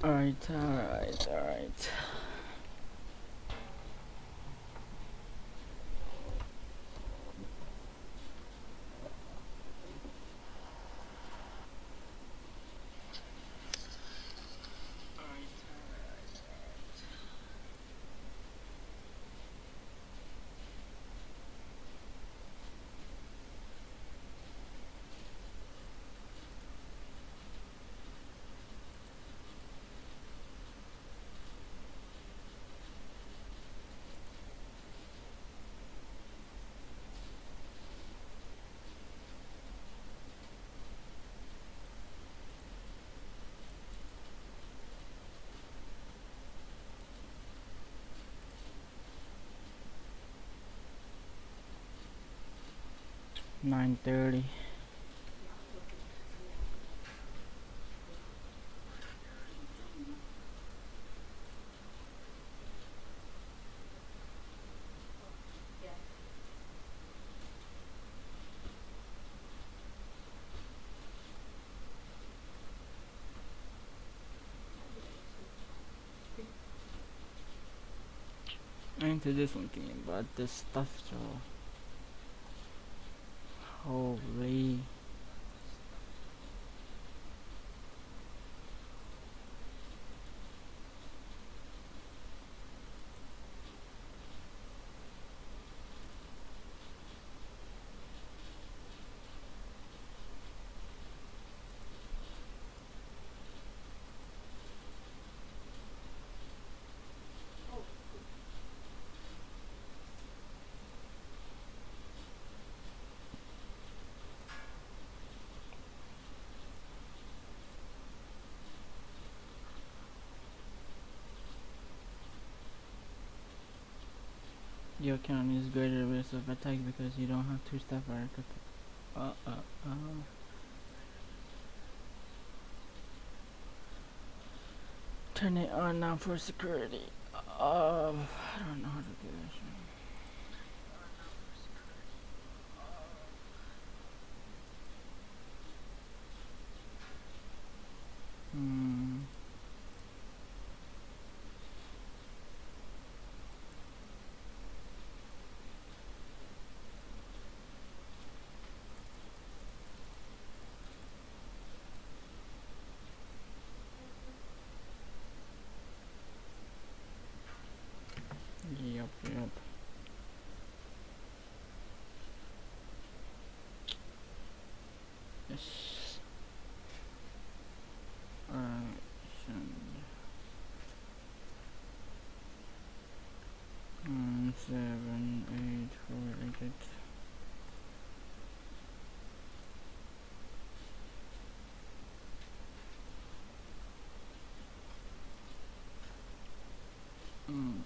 Alright, alright, alright. $9.30. Into this one thinking about this stuff, so holy. Your count is greater risk of attack because you don't have two staff or uh uh uh. Turn it on now for security. I don't know how to do this. Hmm. Yep, yep. Yes. Alright, send. 7, 8, 4, 8. Mm.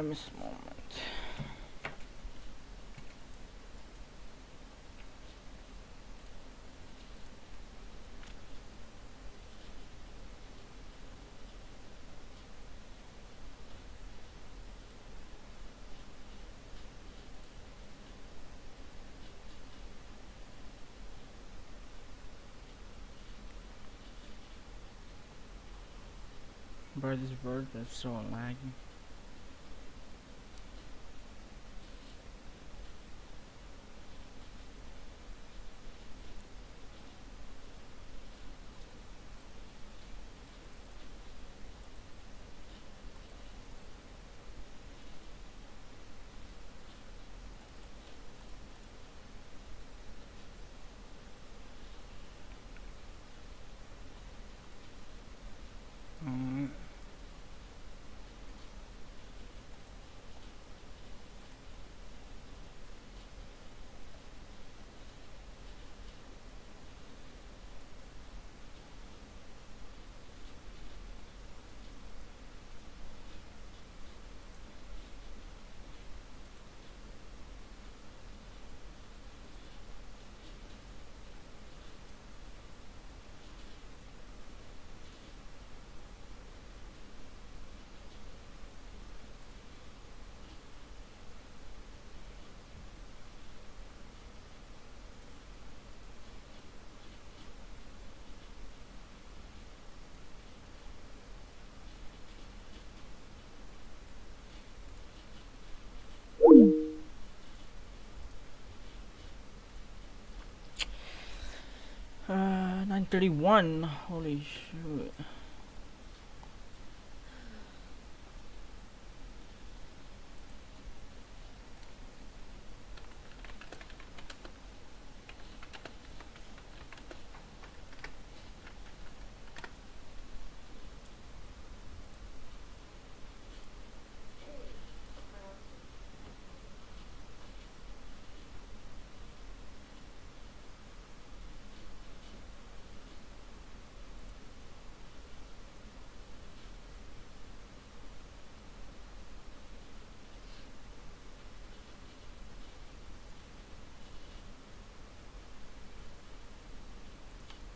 Miss moment. Bro, this bird is so laggy. 1:31. Holy shoot.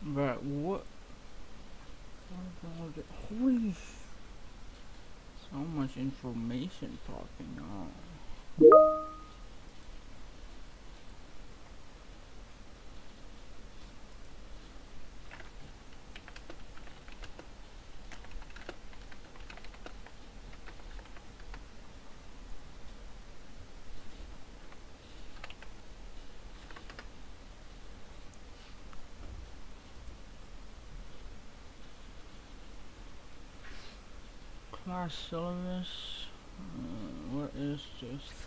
But what? Holy, so much information popping on. Class syllabus. What is this?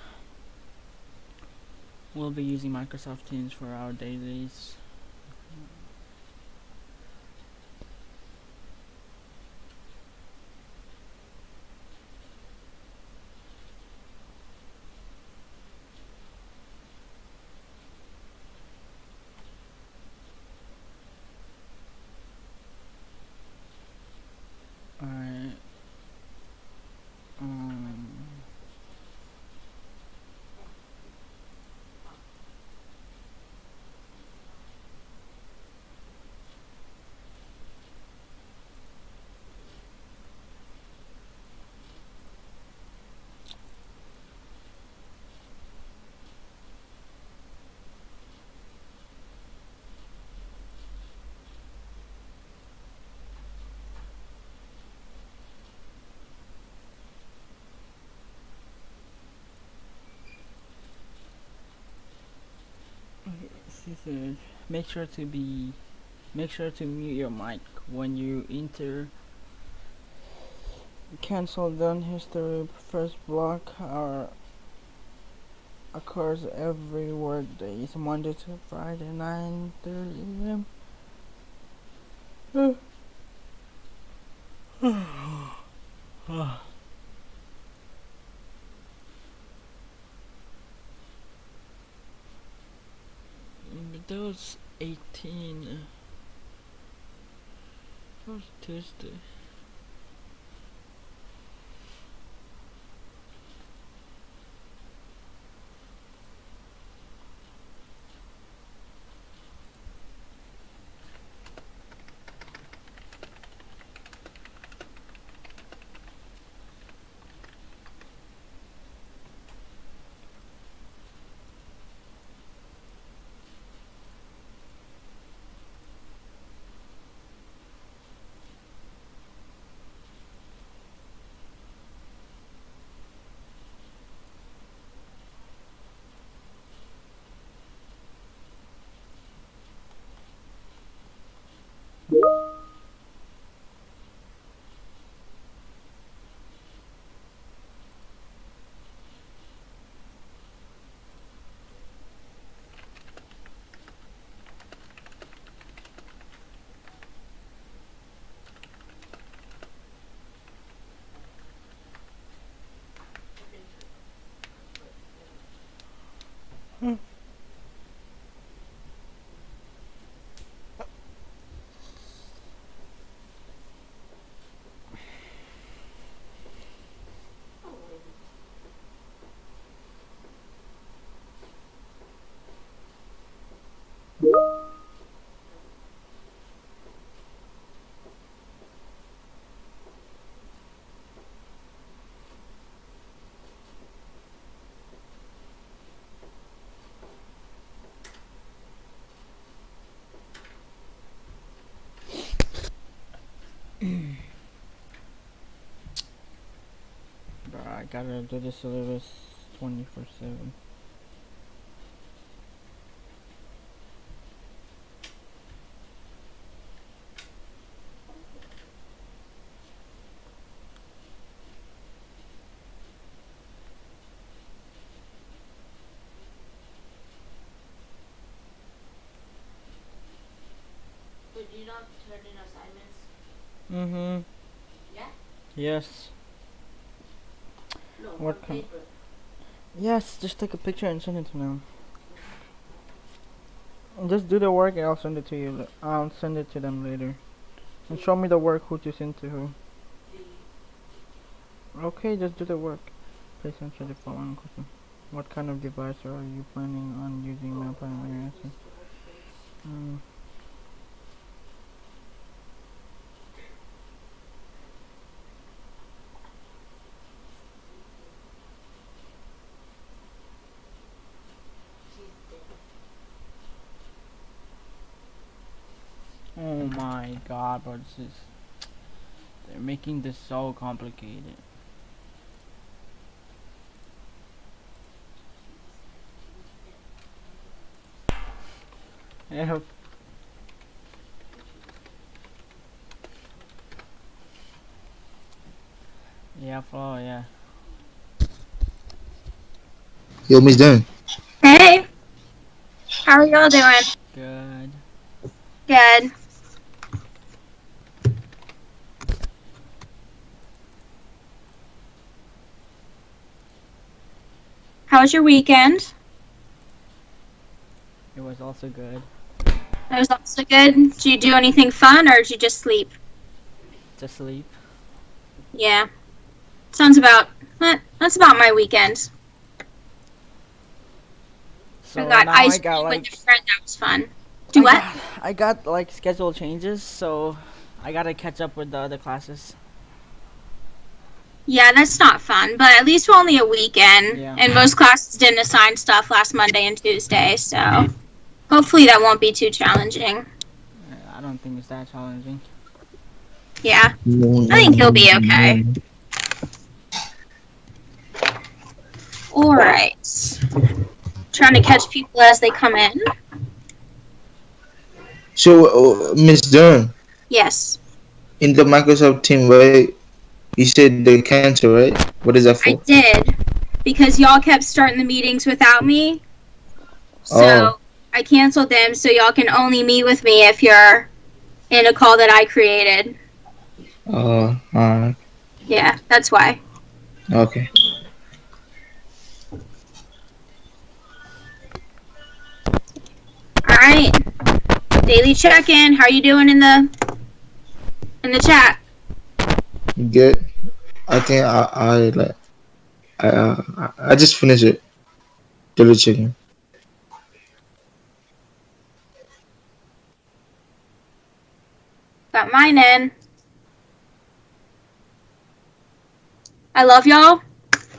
We'll be using Microsoft Teams for our dailies. Alright. Make sure to mute your mic when you enter. Cancel done history. First block occurs every work day. It's Monday to Friday, 9:30 a.m. Those 18. First Tuesday. Bro, I gotta do the syllabus 24/7. Mm-hmm. Yes. What kind? Yes, just take a picture and send it to them. Just do the work and I'll send it to you. I'll send it to them later. And show me the work who to send to who. Okay, just do the work. Please answer the following question. What kind of device are you planning on using now? Primary answer. Mm. Oh my god, bro, this is... They're making this so complicated. Yeah. Yeah, Flo, yeah. Yo, Miss Dunn. Hey, how are y'all doing? Good. Good. How was your weekend? It was also good. It was also good. Did you do anything fun or did you just sleep? To sleep. Yeah. Sounds about that's about my weekend. So I got now ice I got cream like... with a friend. That was fun. Do what? I got like schedule changes, so I gotta catch up with the other classes. Yeah, that's not fun, but at least we're only a weekend. Yeah. And most classes didn't assign stuff last Monday and Tuesday, so hopefully that won't be too challenging. I don't think it's that challenging. Yeah. I think he'll be okay. Alright. Trying to catch people as they come in. So, Miss Dunn, Yes. in the Microsoft team, right? You said they cancel, right? What is that I for? did. Because y'all kept starting the meetings without me. So Oh. I canceled them so y'all can only meet with me if you're in a call that I created. Alright. Yeah, that's why. Okay. Alright. Daily check-in. How are you doing in the chat? Good. I think I just finished it. Double checking. Got mine in. I love y'all,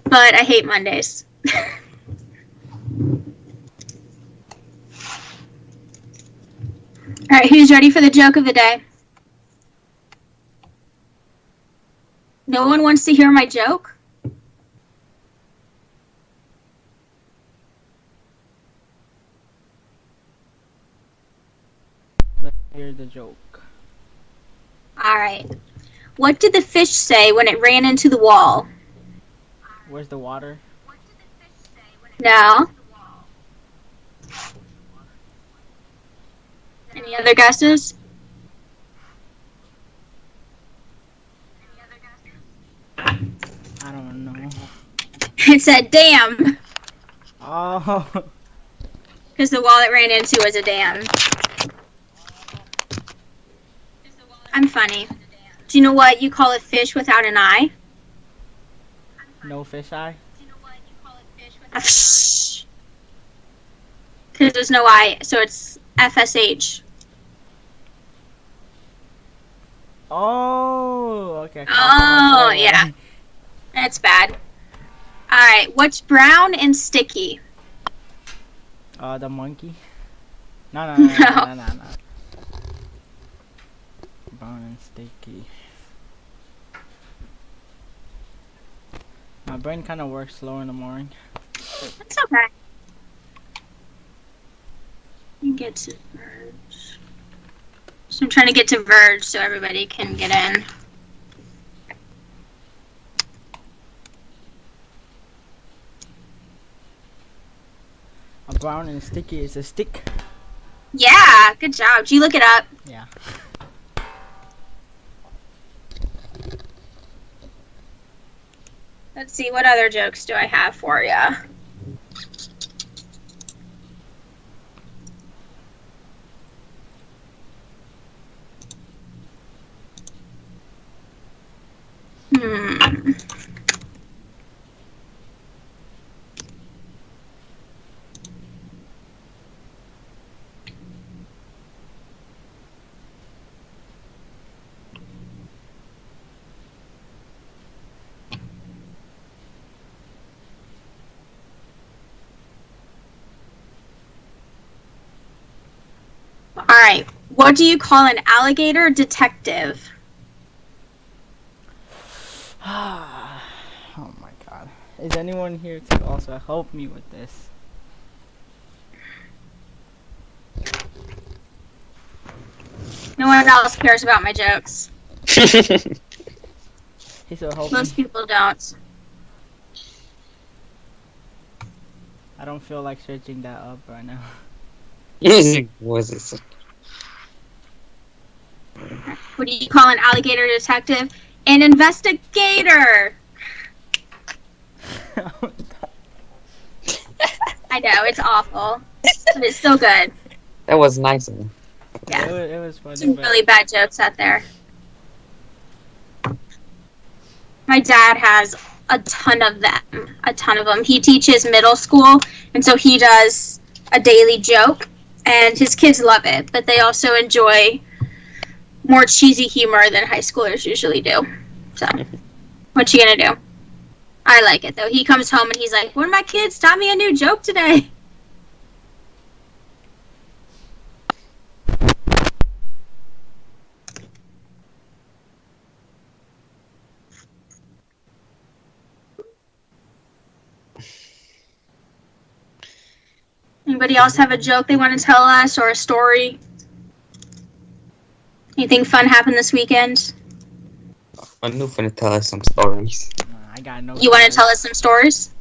but I hate Mondays. Alright, who's ready for the joke of the day? No one wants to hear my joke? Let's hear the joke. Alright. What did the fish say when it ran into the wall? Where's the water? No. Any other guesses? I don't know. It said dam, Oh. because the wall it ran into was a dam. I'm funny. Do you know what you call a fish without an eye? No fish eye? A fish. Because there's no eye, so it's FSH. Oh, okay. Oh, yeah. That's bad. Alright, what's brown and sticky? The monkey? No. Brown and sticky. My brain kind of works slow in the morning. That's okay. You get to Verge. So I'm trying to get to Verge so everybody can get in. A brown and sticky is a stick. Yeah, good job. Did you look it up? Yeah. Let's see, what other jokes do I have for you? Hmm. All right. What do you call an alligator detective? Oh my god. Is anyone here to also help me with this? No one else cares about my jokes. He's so help me. Most people don't. I don't feel like searching that up right now. Was it? What do you call an alligator detective? An investigator. I know, it's awful. But it's still good. That was nice. Yeah. It was funny. Some but really bad jokes out there. My dad has a ton of them. A ton of them. He teaches middle school, and so he does a daily joke, and his kids love it, but they also enjoy more cheesy humor than high schoolers usually do. So, what you gonna do? I like it, though. He comes home and he's like, one of my kids taught me a new joke today. Anybody else have a joke they want to tell us or a story? Anything fun happened this weekend? Anu finna tell us some stories. I got no. You want to stories. tell us some stories?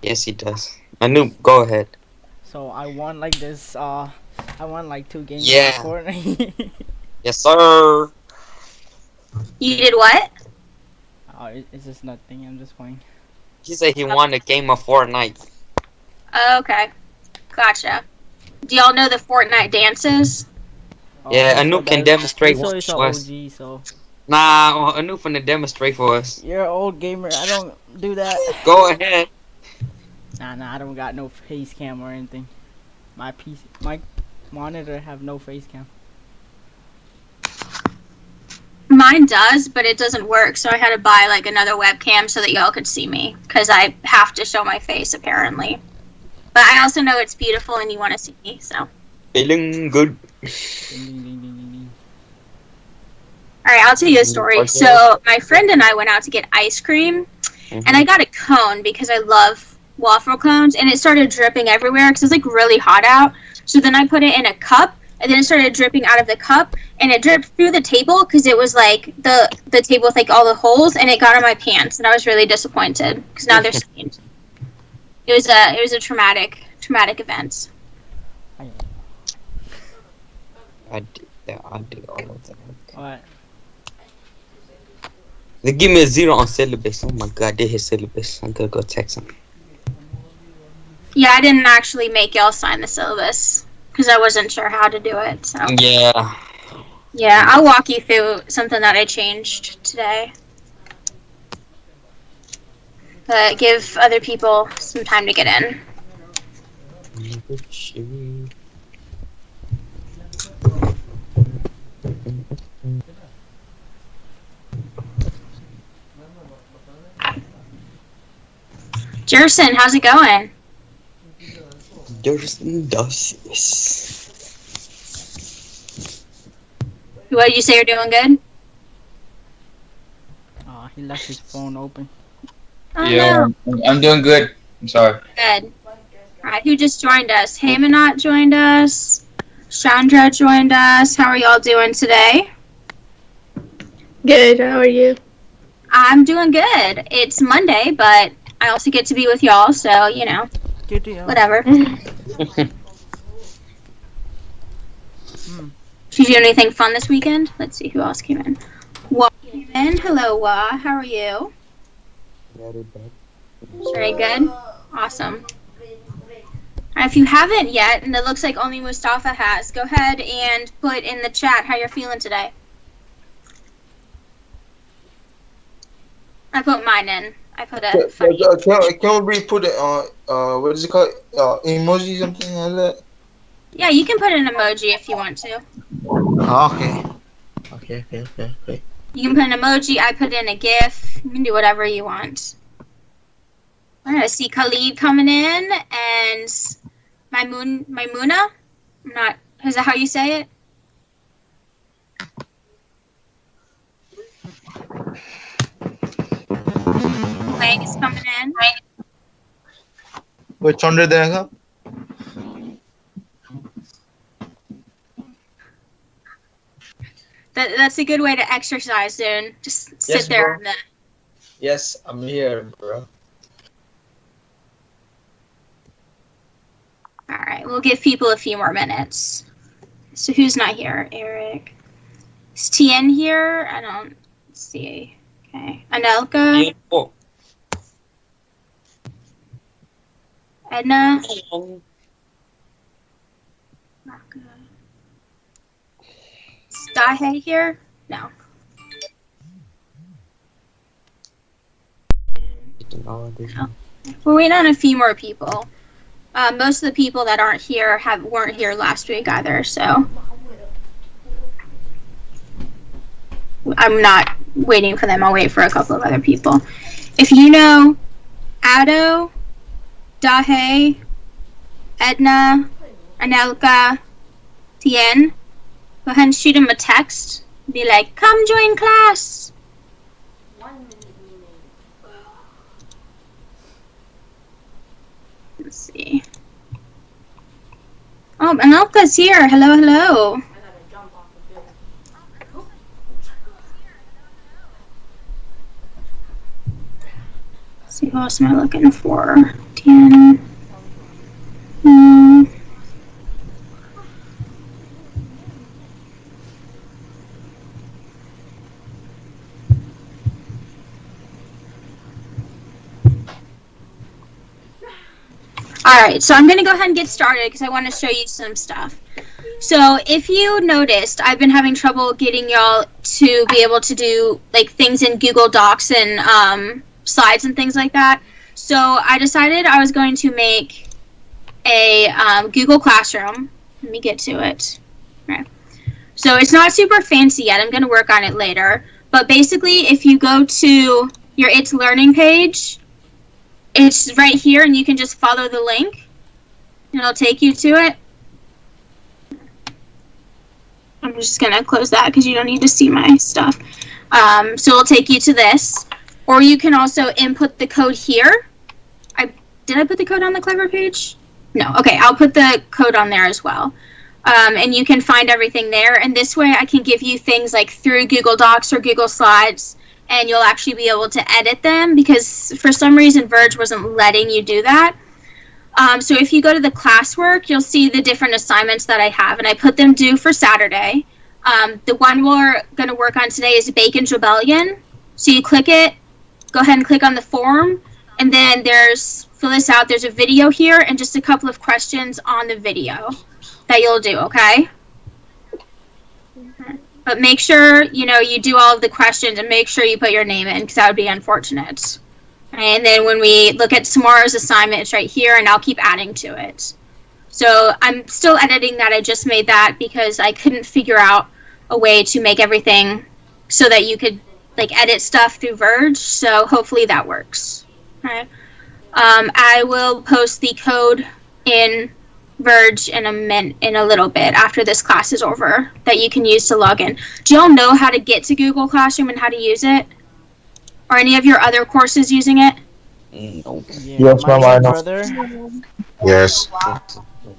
Yes, he does. Anu, go ahead. So I won like this. I won like 2 games. Yeah. Of Fortnite. Yes, sir. You did what? Oh, it's just nothing. I'm just playing. He said he won a game of Fortnite. Oh, okay. Gotcha. Do y'all know the Fortnite dances? Yeah, so Anu can that's- demonstrate so one it's to a us. OG, so Nah, Anu finna demonstrate for us. you're an old gamer. I don't do that. Go ahead. Nah. I don't got no face cam or anything. My monitor have no face cam. Mine does, but it doesn't work, so I had to buy like another webcam so that y'all could see me, because I have to show my face apparently. But I also know it's beautiful and you want to see me, so. Feeling good. Ding, ding, ding, ding, ding, ding. All right, I'll tell you a story. Okay. So my friend and I went out to get ice cream, and I got a cone because I love waffle cones, and it started dripping everywhere because it's like really hot out. So then I put it in a cup, and then it started dripping out of the cup, and it dripped through the table because it was like the table with like all the holes, and it got on my pants, and I was really disappointed because now they're stained. It was a traumatic event. I did that. I did all of that. What? They give me a 0 on syllabus. Oh my god, they hit syllabus. I'm gonna go text them. Yeah, I didn't actually make y'all sign the syllabus because I wasn't sure how to do it. So Yeah. yeah, I'll walk you through something that I changed today. But give other people some time to get in. Jerson, how's it going? Justin does this. What did you say? You're doing good? Oh, he left his phone open. Oh, Yeah, no. I'm doing good. I'm sorry. Good. Alright, who just joined us? Haymanot joined us. Chandra joined us. How are y'all doing today? Good, how are you? I'm doing good. It's Monday, but I also get to be with y'all, so, you know, Good deal. whatever. Hmm. Did you do anything fun this weekend? Let's see who else came in. Wa came in. Hello, Wa. How are you? Very bad. Very good. Awesome. If you haven't yet, and it looks like only Mustafa has, go ahead and put in the chat how you're feeling today. I put mine in. I put a funny. Can we put it on, what is it called? Emoji, something like that? Yeah, you can put an emoji if you want to. Okay. Okay. You can put an emoji. I put in a GIF. You can do whatever you want. I'm gonna see Khalid coming in and Maimuna. I'm not. Is that how you say it? Lang is coming in. Which one did they have? That's a good way to exercise, dude. Just sit Yes, there. bro. Yes, I'm here, bro. All right, we'll give people a few more minutes. So who's not here? Eric. Is Tien here? I don't see. Okay. Anelka. Oh, Edna. Is Dahe here? No. We're waiting on a few more people. Most of the people that aren't here weren't here last week either, so I'm not waiting for them. I'll wait for a couple of other people. If you know Ado, Dahe, Edna, Anelka, Tien, go ahead and shoot them a text. Be like, come join class. Let's see. Oh, Anelka's here. Hello. Let's see, who else am I looking for? 10. Alright, so I'm going to go ahead and get started because I want to show you some stuff. So if you noticed, I've been having trouble getting y'all to be able to do like things in Google Docs and slides and things like that. So I decided I was going to make a Google Classroom. Let me get to it. Okay. So it's not super fancy yet. I'm going to work on it later. But basically, if you go to your It's Learning page, it's right here, and you can just follow the link, and it'll take you to it. I'm just going to close that because you don't need to see my stuff. So it'll take you to this. Or you can also input the code here. Did I put the code on the Clever page? No. Okay, I'll put the code on there as well. And you can find everything there. And this way I can give you things like through Google Docs or Google Slides, and you'll actually be able to edit them because for some reason Verge wasn't letting you do that. So if you go to the classwork, you'll see the different assignments that I have, and I put them due for Saturday. The one we're going to work on today is Bacon's Rebellion. So you click it, go ahead and click on the form, and then fill this out. There's a video here and just a couple of questions on the video that you'll do, okay? But make sure, you do all of the questions and make sure you put your name in because that would be unfortunate. And then when we look at tomorrow's assignment, it's right here, and I'll keep adding to it. So I'm still editing that. I just made that because I couldn't figure out a way to make everything so that you could edit stuff through Verge. So hopefully that works. Okay. I will post the code in Verge in a little bit after this class is over that you can use to log in. Do y'all know how to get to Google Classroom and how to use it? Or any of your other courses using it? No. Yeah, Yes, my ma'am, I know. brother. Yes.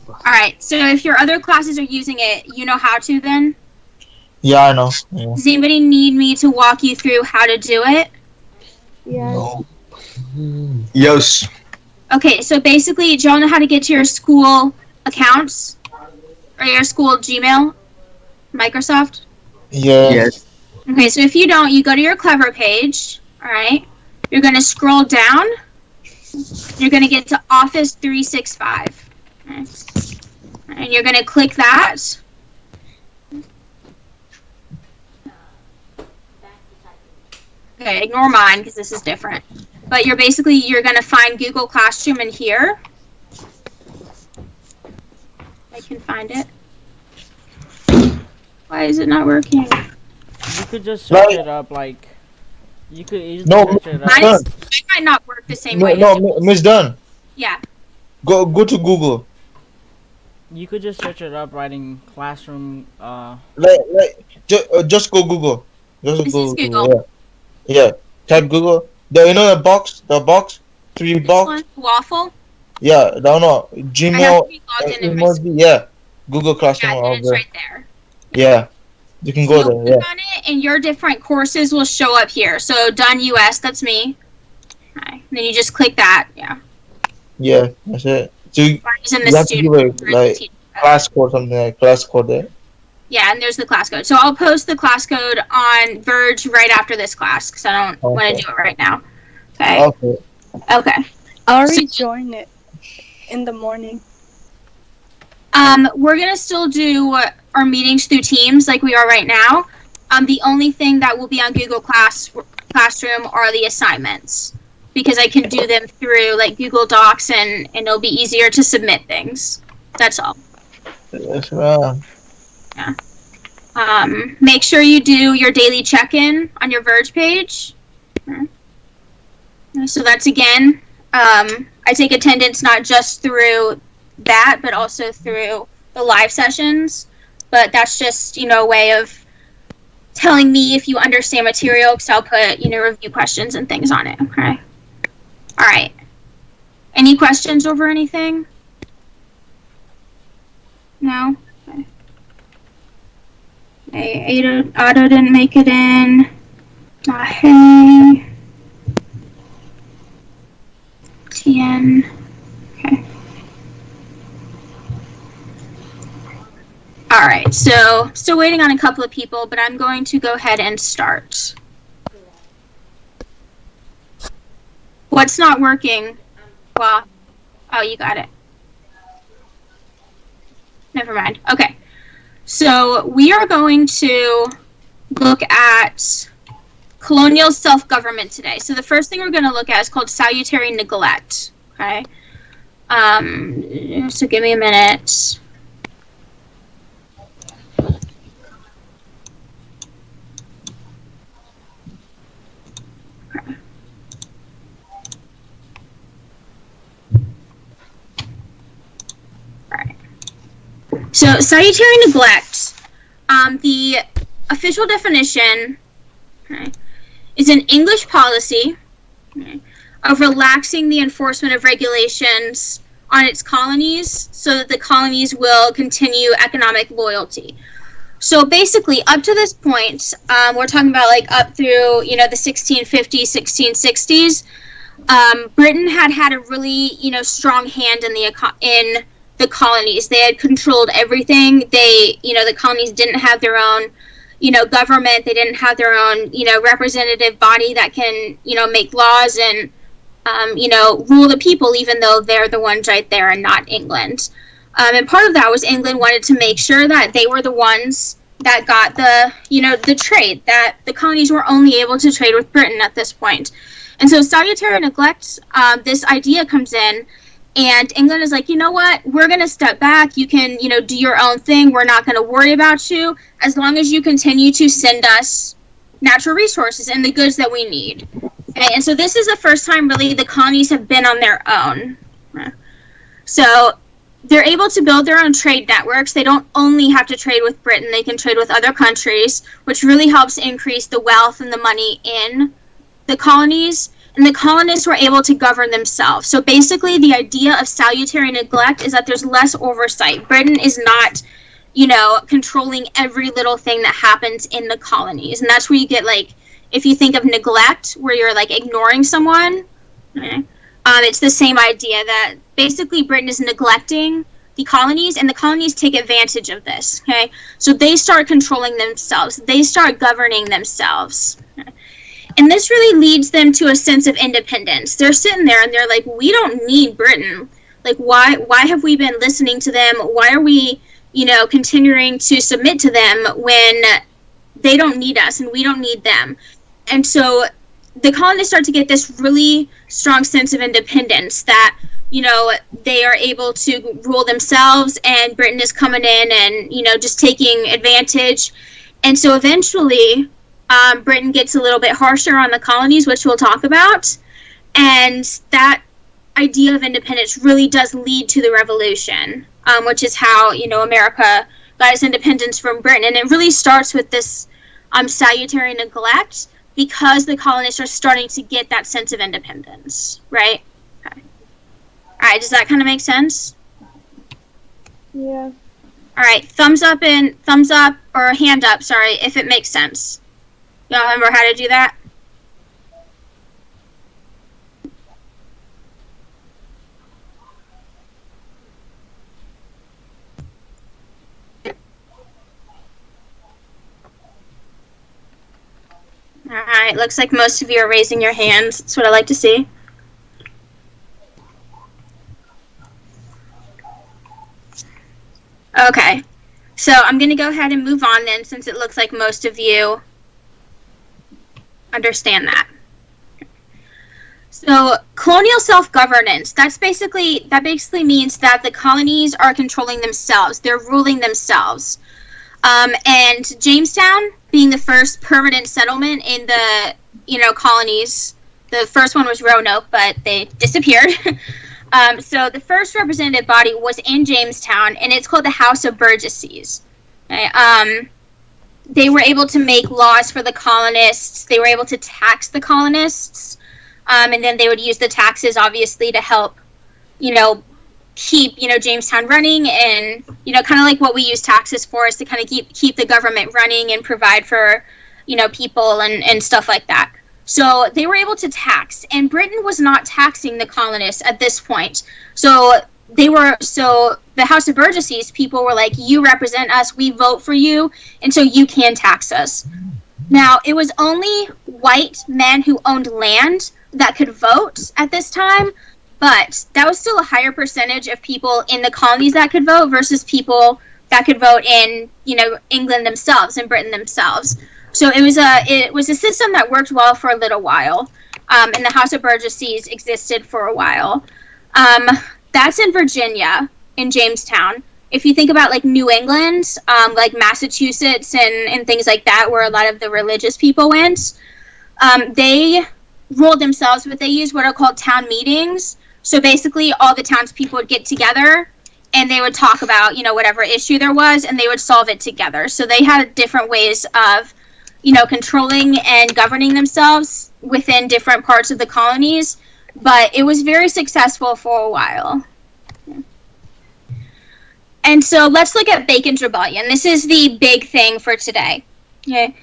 Alright, so if your other classes are using it, you know how to then? Yeah, I know. Yeah. Does anybody need me to walk you through how to do it? Yeah. No. Yes. Okay, so basically, do y'all know how to get to your school accounts? Or your school Gmail? Microsoft? Yes. Okay, so if you don't, you go to your Clever page, alright? You're going to scroll down, You're going to get to Office 365. Okay. And you're going to click that. Okay, ignore mine because this is different. But you're going to find Google Classroom in here. I can find it. Why is it not working? You could just search it up like. You could easily search it up. Mine might not work the same way. No, Miss Dunn. Yeah. Go to Google. You could just search it up, writing classroom. Just go Google. Just This go is Google. Yeah. Type Google. The box, 3 box. One, Waffle. Yeah, no. I have Gmail. to be logged in It in my must be, yeah. Google Classroom. Yeah, and it's right there. Yeah. You can So go you'll there. click on it, and your different courses will show up here. So Done US, that's me. Okay. And then you just click that. Yeah. Yeah, that's it. So you Mine is in the have to give student. a like class code, something like class code there. Yeah, and there's the class code. So I'll post the class code on Verge right after this class because I don't want to do it right now. Okay. Okay. Okay. I already joined it in the morning. We're gonna still do our meetings through Teams like we are right now. The only thing that will be on Google Classroom are the assignments because I can do them through like Google Docs and it'll be easier to submit things. That's all. Yes, ma'am. Make sure you do your daily check-in on your Verge page. So that's again, I take attendance not just through that, but also through the live sessions. But that's just, a way of telling me if you understand material, because I'll put, review questions and things on it, okay? All right. Any questions over anything? No? Okay. Otto didn't make it in. Hey. TN. Okay. All right, so still waiting on a couple of people, but I'm going to go ahead and start. What's not working? Well, oh, you got it. Never mind. Okay. So we are going to look at colonial self-government today. So the first thing we're going to look at is called salutary neglect. Okay. So give me a minute. Okay. All right. So salutary neglect, the official definition, okay, is an English policy, okay, of relaxing the enforcement of regulations on its colonies so that the colonies will continue economic loyalty. So basically, up to this point, we're talking about like up through, the 1650s, 1660s, Britain had a really, strong hand in the colonies. They had controlled everything. The colonies didn't have their own, government. They didn't have their own, representative body that can, make laws and, rule the people, even though they're the ones right there and not England. And part of that was England wanted to make sure that they were the ones that got the trade, that the colonies were only able to trade with Britain at this point. And so salutary neglect, this idea comes in, and England is like, you know what, we're going to step back. You can, do your own thing. We're not going to worry about you as long as you continue to send us natural resources and the goods that we need. Okay? And so this is the first time really the colonies have been on their own. So they're able to build their own trade networks. They don't only have to trade with Britain. They can trade with other countries, which really helps increase the wealth and the money in the colonies. And the colonists were able to govern themselves. So basically, the idea of salutary neglect is that there's less oversight. Britain is not, controlling every little thing that happens in the colonies. And that's where you get, like, if you think of neglect, where you're, like, ignoring someone, okay, it's the same idea that basically Britain is neglecting the colonies, and the colonies take advantage of this, okay? So they start controlling themselves. They start governing themselves. Okay? And this really leads them to a sense of independence. They're sitting there and they're like, we don't need Britain. Like, why have we been listening to them? Why are we, continuing to submit to them when they don't need us and we don't need them? And so the colonists start to get this really strong sense of independence that, they are able to rule themselves, and Britain is coming in and, just taking advantage. And so eventually Britain gets a little bit harsher on the colonies, which we'll talk about. And that idea of independence really does lead to the revolution, which is how, America got its independence from Britain. And it really starts with this salutary neglect, because the colonists are starting to get that sense of independence, right? Okay. All right, does that kind of make sense? Yeah. All right, thumbs up or hand up, sorry, if it makes sense. Y'all remember how to do that? All right, looks like most of you are raising your hands. That's what I like to see. Okay, so I'm going to go ahead and move on then, since it looks like most of you understand that. So colonial self-governance, that basically means that the colonies are controlling themselves. They're ruling themselves. And Jamestown, being the first permanent settlement in the, colonies, the first one was Roanoke, but they disappeared. So the first representative body was in Jamestown, and it's called the House of Burgesses. Okay? They were able to make laws for the colonists. They were able to tax the colonists, and then they would use the taxes, obviously, to help, keep, Jamestown running, and, kind of like what we use taxes for, is to kind of keep the government running and provide for, people and stuff like that. So they were able to tax, and Britain was not taxing the colonists at this point. So the House of Burgesses, people were like, you represent us, we vote for you, and so you can tax us. Now, it was only white men who owned land that could vote at this time, but that was still a higher percentage of people in the colonies that could vote versus people that could vote in, England themselves and Britain themselves. So it was a system that worked well for a little while, and the House of Burgesses existed for a while. That's in Virginia, in Jamestown. If you think about like New England, like Massachusetts and things like that, where a lot of the religious people went, they ruled themselves, but they used what are called town meetings. So basically all the townspeople would get together and they would talk about, whatever issue there was, and they would solve it together. So they had different ways of, controlling and governing themselves within different parts of the colonies, but it was very successful for a while. And so let's look at Bacon's Rebellion. This is the big thing for today. Okay.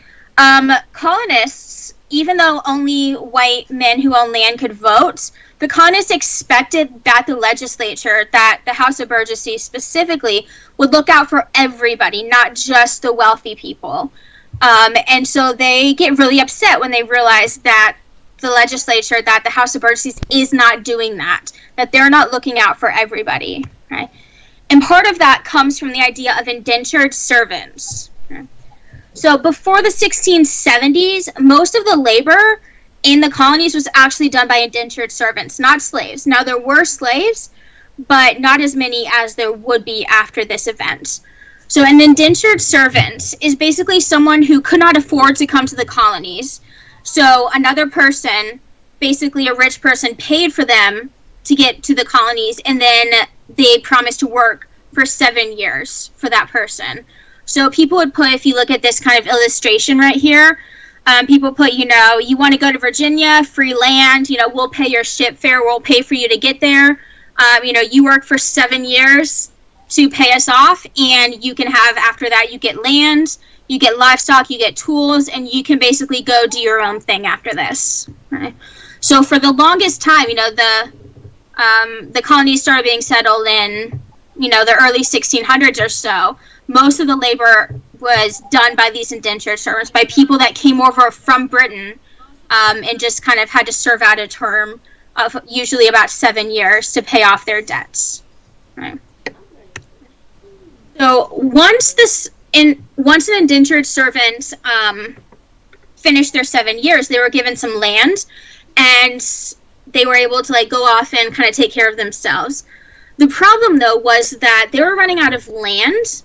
Colonists, even though only white men who own land could vote, the colonists expected that the legislature, that the House of Burgesses specifically, would look out for everybody, not just the wealthy people. And so they get really upset when they realize that the legislature, that the House of Burgesses is not doing that they're not looking out for everybody. Right? And part of that comes from the idea of indentured servants. Okay? So before the 1670s, most of the labor in the colonies was actually done by indentured servants, not slaves. Now, there were slaves, but not as many as there would be after this event. So an indentured servant is basically someone who could not afford to come to the colonies. So another person, basically a rich person, paid for them to get to the colonies, and then they promised to work for 7 years for that person. So people would put, if you look at this kind of illustration right here, people put, you want to go to Virginia, free land, we'll pay your ship fare, we'll pay for you to get there. You work for 7 years to pay us off, and you can have, after that, you get land, you get livestock, you get tools, and you can basically go do your own thing after this. Right? So for the longest time, the colonies started being settled in, the early 1600s or so. Most of the labor was done by these indentured servants, by people that came over from Britain and just kind of had to serve out a term of usually about 7 years to pay off their debts. Right. So once an indentured servant finished their 7 years, they were given some land, and they were able to go off and kind of take care of themselves. The problem, though, was that they were running out of land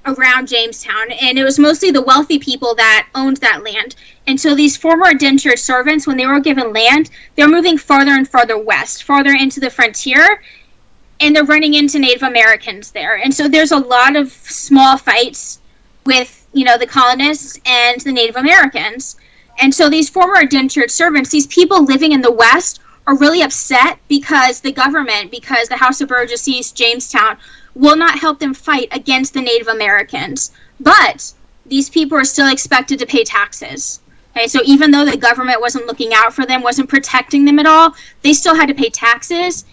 around Jamestown, and it was mostly the wealthy people that owned that land. And so these former indentured servants, when they were given land, they're moving farther and farther west, farther into the frontier, and they're running into Native Americans there. And so there's a lot of small fights with, the colonists and the Native Americans. And so these former indentured servants, these people living in the West, are really upset because the government, because the House of Burgesses, Jamestown, will not help them fight against the Native Americans. But these people are still expected to pay taxes. Okay, so even though the government wasn't looking out for them, wasn't protecting them at all, they still had to pay taxes.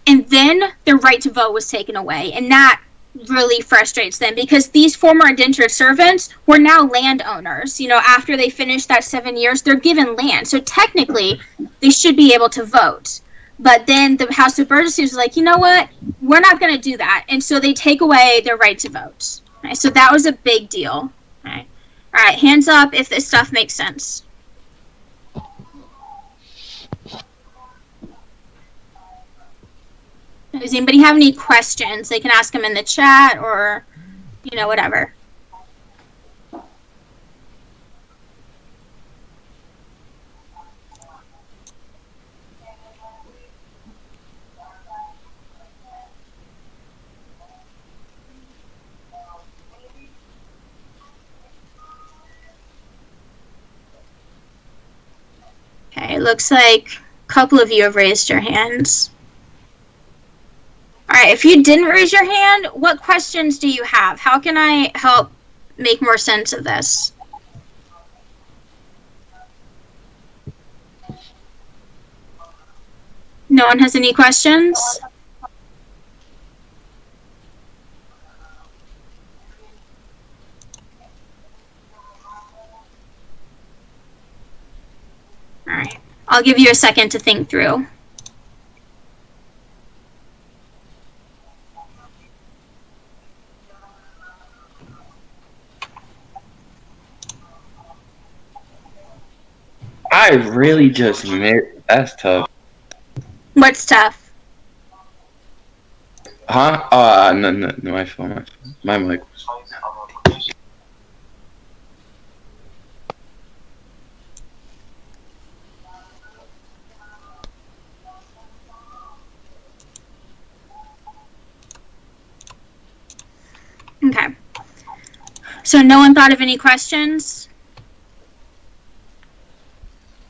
And then their right to vote was taken away. And that really frustrates them because these former indentured servants were now landowners. After they finished that 7 years, they're given land. So technically, they should be able to vote. But then the House of Burgesses was like, you know what? We're not going to do that. And so they take away their right to vote. Right? So that was a big deal. Right? All right, hands up if this stuff makes sense. Does anybody have any questions? They can ask them in the chat or, whatever. Okay, it looks like a couple of you have raised your hands. All right, if you didn't raise your hand, what questions do you have? How can I help make more sense of this? No one has any questions? All right, I'll give you a second to think through. I really just that's tough. What's tough? Huh? No, my phone. My mic was. Okay. So no one thought of any questions?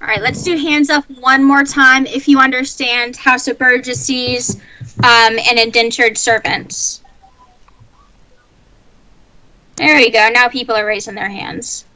All right, let's do hands up one more time if you understand House of Burgesses and indentured servants. There you go. Now people are raising their hands.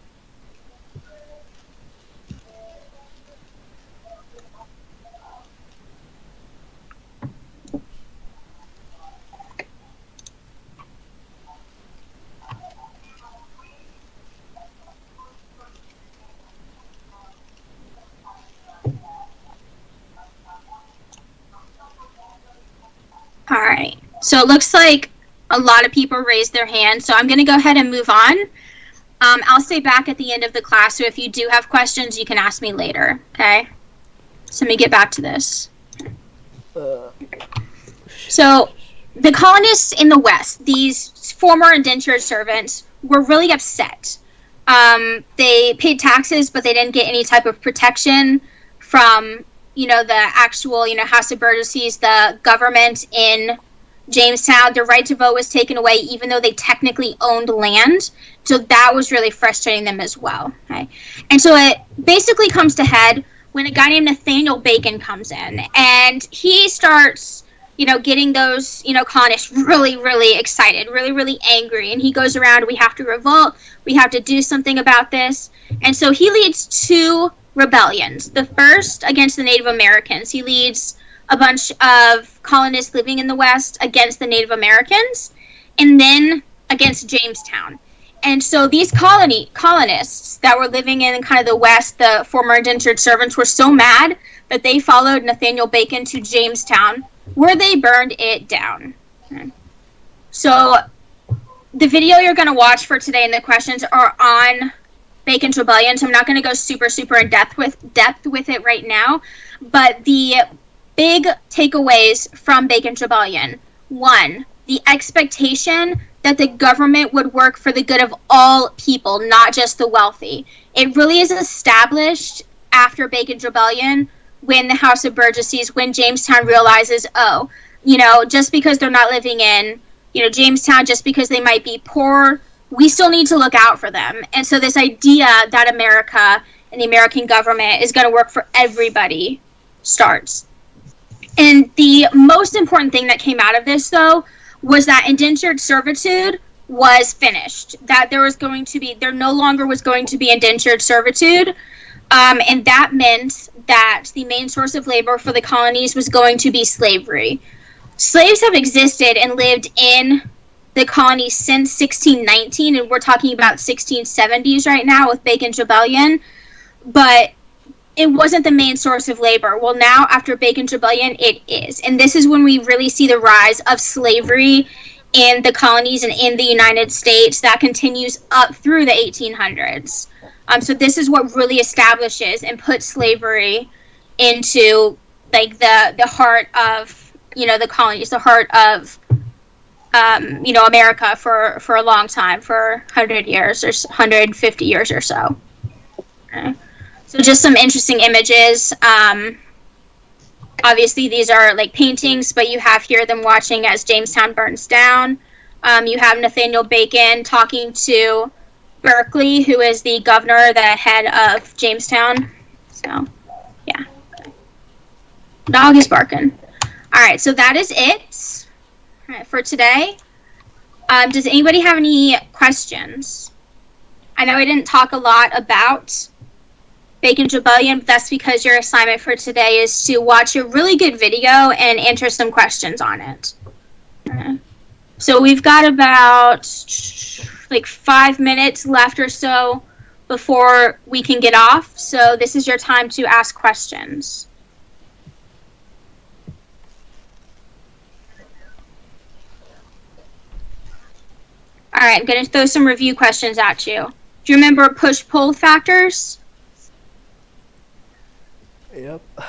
All right, so it looks like a lot of people raised their hands, so I'm going to go ahead and move on. I'll stay back at the end of the class, so if you do have questions, you can ask me later, okay? So let me get back to this. So the colonists in the West, these former indentured servants, were really upset. They paid taxes, but they didn't get any type of protection from the actual, House of Burgesses, the government in Jamestown. Their right to vote was taken away, even though they technically owned land. So that was really frustrating them as well. Okay? And so it basically comes to head when a guy named Nathaniel Bacon comes in, and he starts, getting those, colonists really, really excited, really, really angry. And he goes around, we have to revolt, we have to do something about this. And so he leads two rebellions. The first against the Native Americans. He leads a bunch of colonists living in the West against the Native Americans, and then against Jamestown. And so these colonists that were living in kind of the West, the former indentured servants, were so mad that they followed Nathaniel Bacon to Jamestown, where they burned it down. So the video you're going to watch for today and the questions are on Bacon's Rebellion, so I'm not going to go super in depth with it right now. But the big takeaways from Bacon's Rebellion: 1, the expectation that the government would work for the good of all people, not just the wealthy. It really is established after Bacon's Rebellion, when the House of Burgesses, when Jamestown realizes, oh, just because they're not living in, Jamestown, just because they might be poor, we still need to look out for them. And so this idea that America and the American government is going to work for everybody starts. And the most important thing that came out of this, though, was that indentured servitude was finished. That there no longer was going to be indentured servitude. And that meant that the main source of labor for the colonies was going to be slavery. Slaves have existed and lived in the colonies since 1619, and we're talking about 1670s right now with Bacon's Rebellion, but it wasn't the main source of labor. Well, now, after Bacon's Rebellion, it is. And this is when we really see the rise of slavery in the colonies and in the United States that continues up through the 1800s. So this is what really establishes and puts slavery into, like, the heart of, the colonies, the heart of, America for a long time, for 100 years or 150 years or so. Okay. So just some interesting images. Obviously, these are like paintings, but you have here them watching as Jamestown burns down. You have Nathaniel Bacon talking to Berkeley, who is the governor, the head of Jamestown. So, yeah. Dog is barking. All right, so that is it for today. Does anybody have any questions? I know I didn't talk a lot about Bacon's Rebellion, but that's because your assignment for today is to watch a really good video and answer some questions on it. So we've got about 5 minutes left or so before we can get off. So this is your time to ask questions. All right, I'm going to throw some review questions at you. Do you remember push-pull factors? Yep. All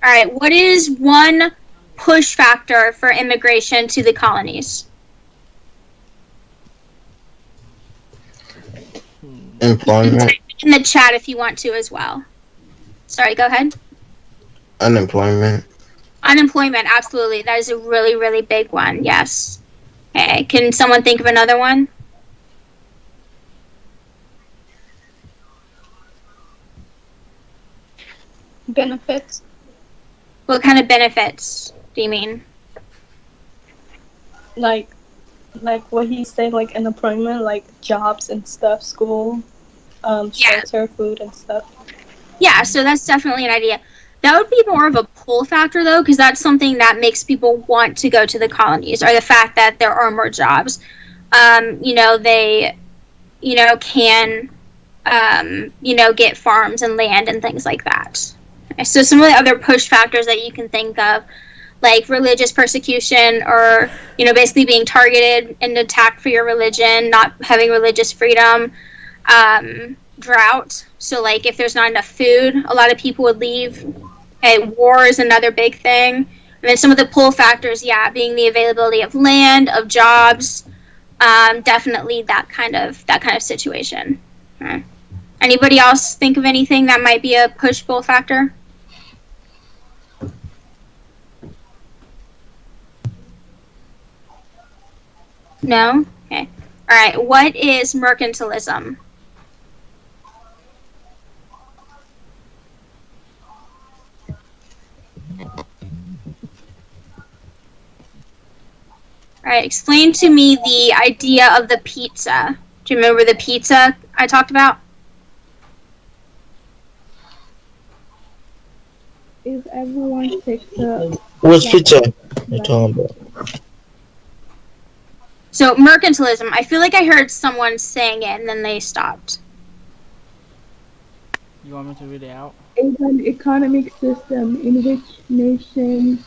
right, what is one push factor for immigration to the colonies? Employment. Type it in the chat if you want to as well. Sorry, go ahead. Unemployment. Unemployment, absolutely. That is a really, really big one, yes. Okay, can someone think of another one? Benefits. What kind of benefits do you mean? Like what he said, like unemployment, like jobs and stuff, school, shelter, food and stuff. Yeah, so that's definitely an idea. That would be more of a pull factor, though, because that's something that makes people want to go to the colonies, or the fact that there are more jobs. They, can, get farms and land and things like that. So some of the other push factors that you can think of, like religious persecution, or, basically being targeted and attacked for your religion, not having religious freedom, drought. So, like, if there's not enough food, a lot of people would leave. War is another big thing. And then some of the pull factors, being the availability of land, of jobs, definitely that kind of situation. Anybody else think of anything that might be a push-pull factor? No? Okay. All right. What is mercantilism? All right. Explain to me the idea of the pizza. Do you remember the pizza I talked about? If everyone picks up. Which picture you talking about? So mercantilism, I feel like I heard someone saying it and then they stopped. You want me to read it out? Is an economic system in which nations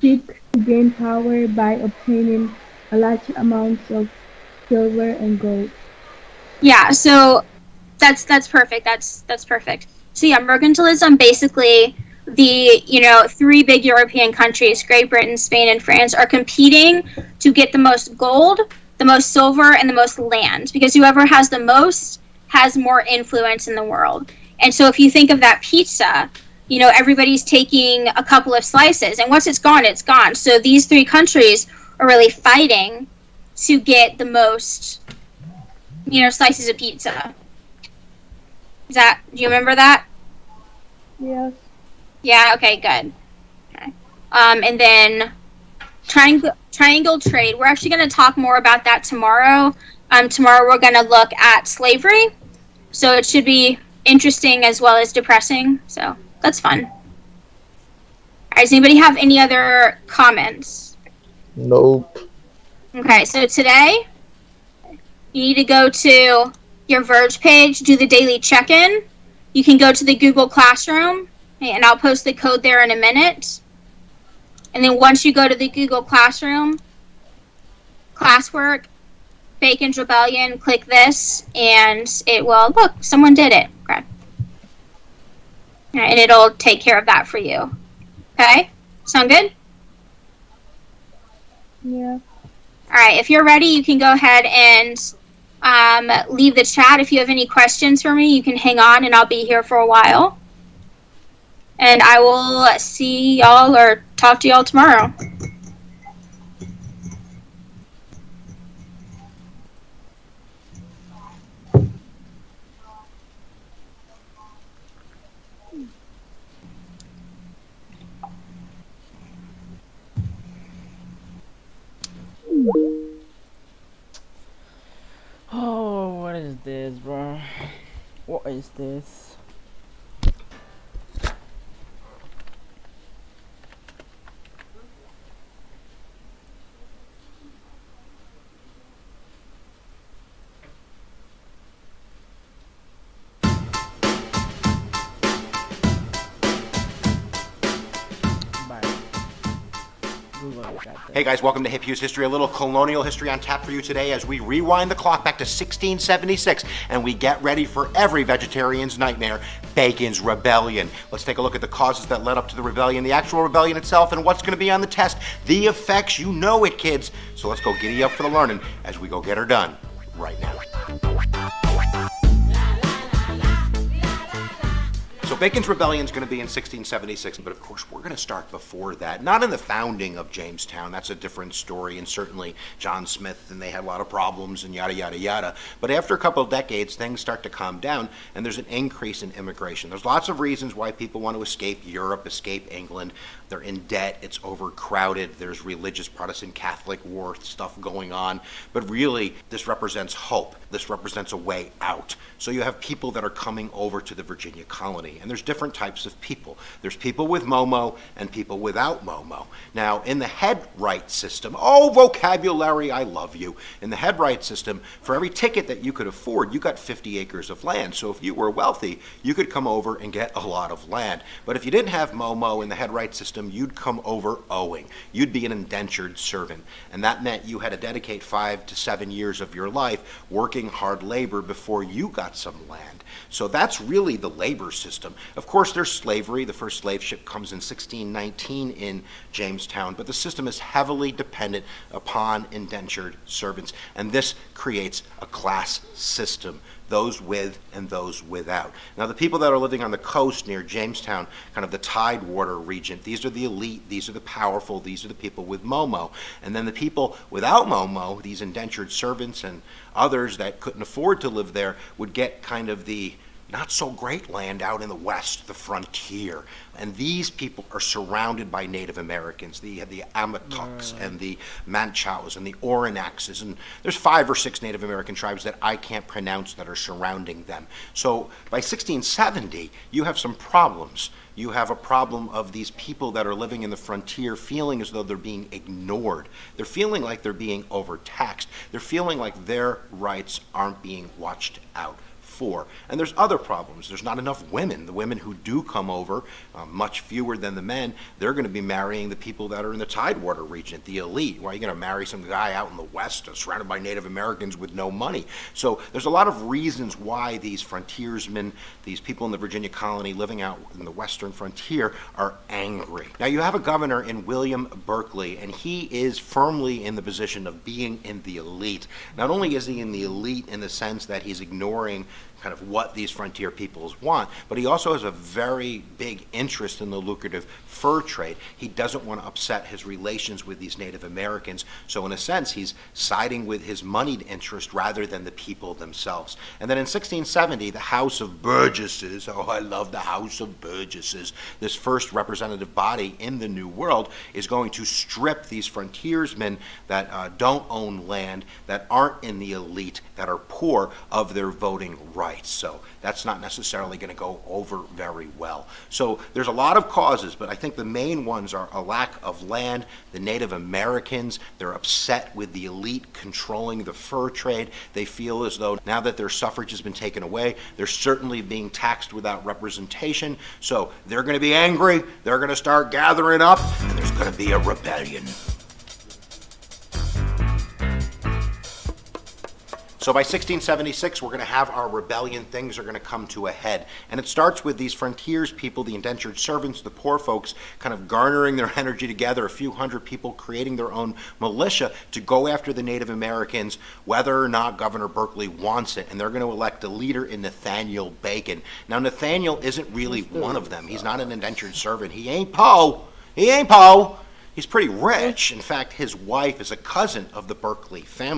seek to gain power by obtaining a large amounts of silver and gold. Yeah, so that's perfect. That's perfect. So yeah, mercantilism, basically the, you know, three big European countries, Great Britain, Spain, and France, are competing to get the most gold, the most silver, and the most land, because whoever has the most has more influence in the world. And so if you think of that pizza, you know, everybody's taking a couple of slices, and once it's gone, it's gone. So these three countries are really fighting to get the most, you know, slices of pizza. Do you remember that? Yes. Yeah, okay, good. Okay. And then triangle trade. We're actually going to talk more about that tomorrow. Tomorrow we're going to look at slavery. So it should be interesting as well as depressing. So that's fun. All right, does anybody have any other comments? Nope. Okay, so today you need to go to your Verge page, do the daily check-in. You can go to the Google Classroom, and I'll post the code there in a minute. And then once you go to the Google Classroom, classwork, Bacon's Rebellion, click this, and it will, look, someone did it. Okay. All right, and it'll take care of that for you. Okay? Sound good? Yeah. All right, if you're ready, you can go ahead and leave the chat. If you have any questions for me, you can hang on, and I'll be here for a while. And I will see y'all or talk to y'all tomorrow. Oh, what is this, bro? What is this? Hey guys, welcome to Hip Hughes History, a little colonial history on tap for you today as we rewind the clock back to 1676 and we get ready for every vegetarian's nightmare, Bacon's Rebellion. Let's take a look at the causes that led up to the rebellion, the actual rebellion itself, and what's going to be on the test, the effects. You know it, kids. So let's go giddy up for the learning as we go get her done right now. So Bacon's Rebellion is going to be in 1676, but of course we're going to start before that. Not in the founding of Jamestown, that's a different story, and certainly John Smith, and they had a lot of problems and yada, yada, yada. But after a couple of decades, things start to calm down, and there's an increase in immigration. There's lots of reasons why people want to escape Europe, escape England. They're in debt, it's overcrowded, there's religious Protestant Catholic war stuff going on. But really, this represents hope. This represents a way out. So you have people that are coming over to the Virginia colony. And there's different types of people. There's people with Momo and people without Momo. Now, in the head right system, oh, vocabulary, I love you. In the head right system, for every ticket that you could afford, you got 50 acres of land. So if you were wealthy, you could come over and get a lot of land. But if you didn't have Momo in the head right system, you'd come over owing. You'd be an indentured servant. And that meant you had to dedicate 5 to 7 years of your life working hard labor before you got some land. So that's really the labor system. Of course, there's slavery. The first slave ship comes in 1619 in Jamestown, but the system is heavily dependent upon indentured servants, and this creates a class system, those with and those without. Now, the people that are living on the coast near Jamestown, kind of the Tidewater region, these are the elite, these are the powerful, these are the people with Momo. And then the people without Momo, these indentured servants and others that couldn't afford to live there, would get kind of the not so great land out in the west, the frontier. And these people are surrounded by Native Americans, the Amatuks and the Manchaus and the Oranaxes, and there's 5 or 6 Native American tribes that I can't pronounce that are surrounding them. So by 1670, you have some problems. You have a problem of these people that are living in the frontier feeling as though they're being ignored. They're feeling like they're being overtaxed. They're feeling like their rights aren't being watched out for. And there's other problems. There's not enough women. The women who do come over, much fewer than the men, they're going to be marrying the people that are in the Tidewater region, the elite. Why are you going to marry some guy out in the west surrounded by Native Americans with no money? So there's a lot of reasons why these frontiersmen, these people in the Virginia colony living out in the western frontier, are angry. Now you have a governor in William Berkeley, and he is firmly in the position of being in the elite. Not only is he in the elite in the sense that he's ignoring kind of what these frontier peoples want, but he also has a very big interest in the lucrative fur trade. He doesn't want to upset his relations with these Native Americans, so in a sense he's siding with his moneyed interest rather than the people themselves. And then in 1670, the House of Burgesses, oh I love the House of Burgesses, this first representative body in the New World, is going to strip these frontiersmen that don't own land, that aren't in the elite, that are poor, of their voting rights. So that's not necessarily going to go over very well. So there's a lot of causes, but I think the main ones are a lack of land, the Native Americans, they're upset with the elite controlling the fur trade. They feel as though now that their suffrage has been taken away, they're certainly being taxed without representation. So they're going to be angry, they're going to start gathering up, and there's going to be a rebellion. So by 1676, we're going to have our rebellion. Things are going to come to a head. And it starts with these frontiers people, the indentured servants, the poor folks, kind of garnering their energy together, a few hundred people creating their own militia to go after the Native Americans, whether or not Governor Berkeley wants it. And they're going to elect a leader in Nathaniel Bacon. Now, Nathaniel isn't really one of them. He's not an indentured servant. He ain't Poe. He ain't Poe. He's pretty rich. In fact, his wife is a cousin of the Berkeley family.